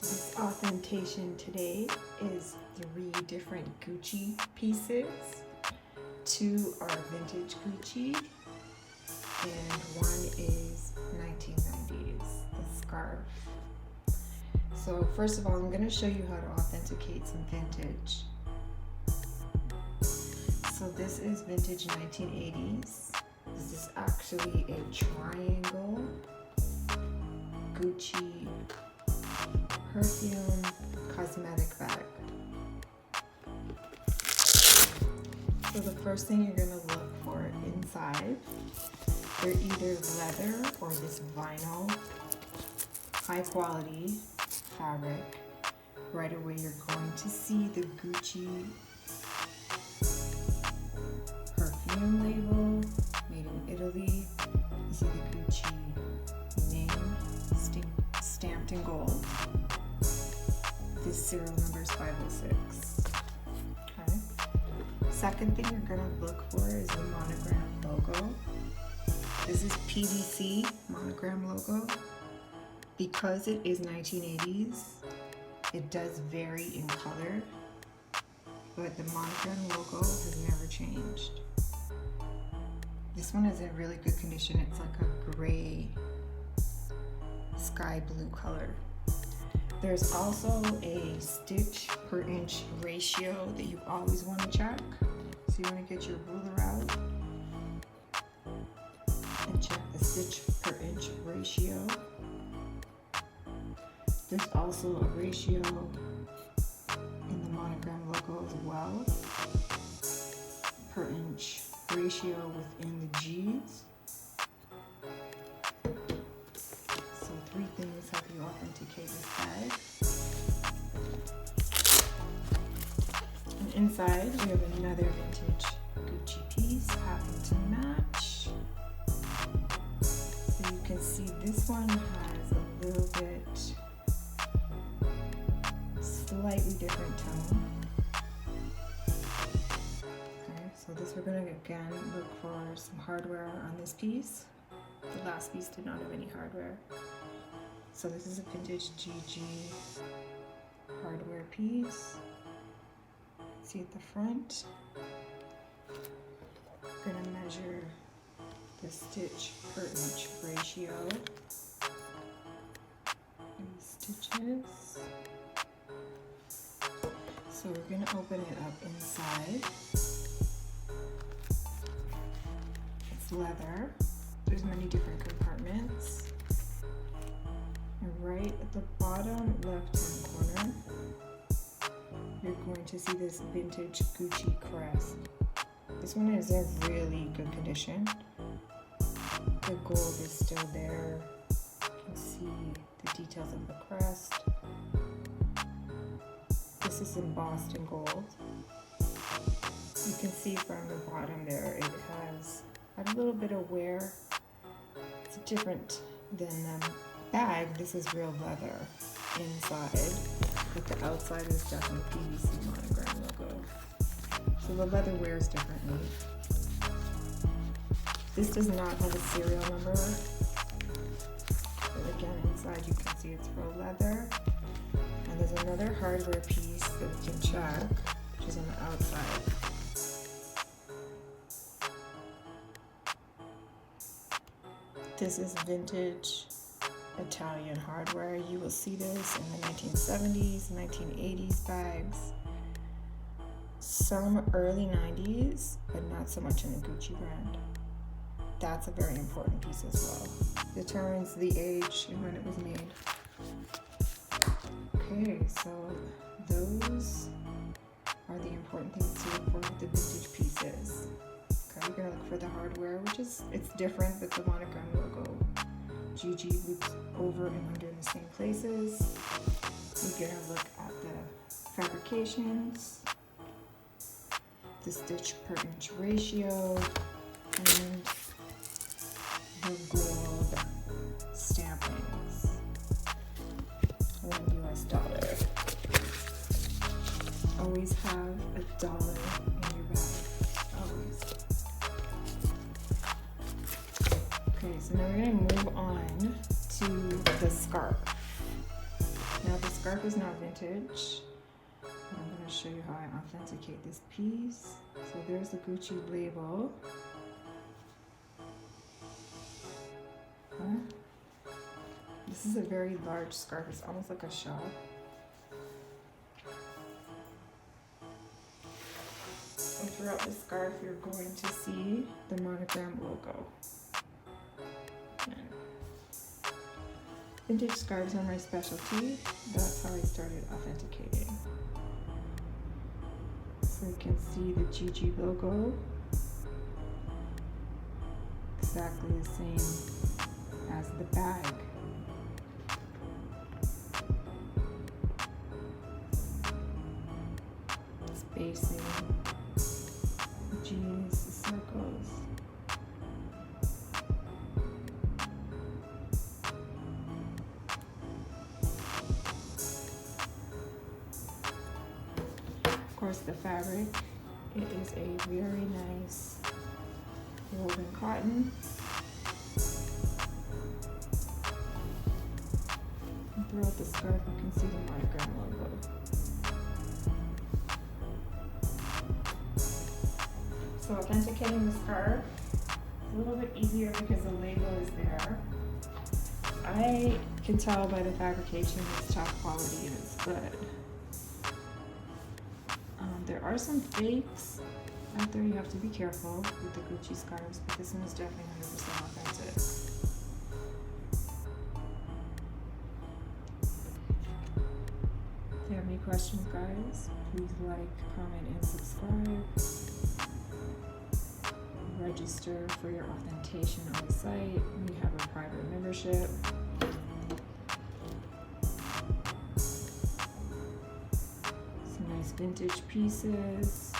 This authentication today is 3 different Gucci pieces. 2 are vintage Gucci and 1 is 1990s, the scarf. So first of all, I'm going to show you how to authenticate some vintage. So this is vintage 1980s. This is actually a triangle Gucci perfume cosmetic bag. So the first thing you're going to look for inside, they're either leather or this vinyl, high quality fabric. Right away you're going to see the Gucci perfume label, made in Italy. You see the Gucci name stamped in gold. This serial number is 506. Okay. Second thing you're going to look for is the monogram logo. This is PVC monogram logo. Because it is 1980s, it does vary in color, but the monogram logo has never changed. This one is in really good condition. It's like a gray, sky blue color. There's also a stitch per inch ratio that you always want to check. So you want to get your ruler out and check the stitch per inch ratio. There's also a ratio in the monogram logo as well, per inch ratio within the G's. So 3 things help you authenticate this bag. And inside we have another vintage Gucci piece having to match. So you can see this one has a little bit slightly different tone. Okay, so this we're going to again look for some hardware on this piece. The last piece did not have any hardware. So this is a vintage GG hardware piece. See at the front. We're going to measure the stitch per inch ratio. And stitches. So we're going to open it up inside. It's leather. There's many different compartments. And right at the bottom left-hand corner, you're going to see this vintage Gucci crest. This one is in really good condition. The gold is still there. You can see the details of the crest. This is embossed in gold. You can see from the bottom there, it has a little bit of wear. It's different than the bag. This is real leather inside, but the outside is definitely PVC monogram logo. So the leather wears differently. This does not have a serial number, but again, inside you can see it's real leather. And there's another hardware piece that we can check, which is on the outside. This is vintage Italian hardware. You will see this in the 1970s, 1980s bags. Some early 90s, but not so much in the Gucci brand. That's a very important piece as well. Determines the age and when it was made. Okay, so those are the important things to look for with the vintage pieces. Okay, you're gonna look for the hardware, it's different with the monogram logo. GG loops over and under in the same places. You're gonna look at the fabrications, the stitch per inch ratio, and the gold stampings. $1. Always have $1 in your bag. Always. Okay, so now we're going to move on to the scarf. Now the scarf scarf is not vintage. I'm going to show you how I authenticate this piece. So there's the Gucci label. This is a very large scarf. It's almost like a shawl. And throughout the scarf, you're going to see the monogram logo. Vintage scarves are my specialty. That's how I started authenticating. So you can see the GG logo. Exactly the same as the bag. Spacing, the G's, the circles. Of course, the fabric, it is a very nice woven cotton. And throughout the scarf, you can see the monogram logo. So authenticating the scarf is a little bit easier because the label is there. I can tell by the fabrication it's top quality and it's good. There are some fakes out there. You have to be careful with the Gucci scarves, but this one is definitely 100% authentic. If you have any questions, guys, please like, comment, and subscribe. Register for your authentication on the site. We have a private membership. Some nice vintage pieces.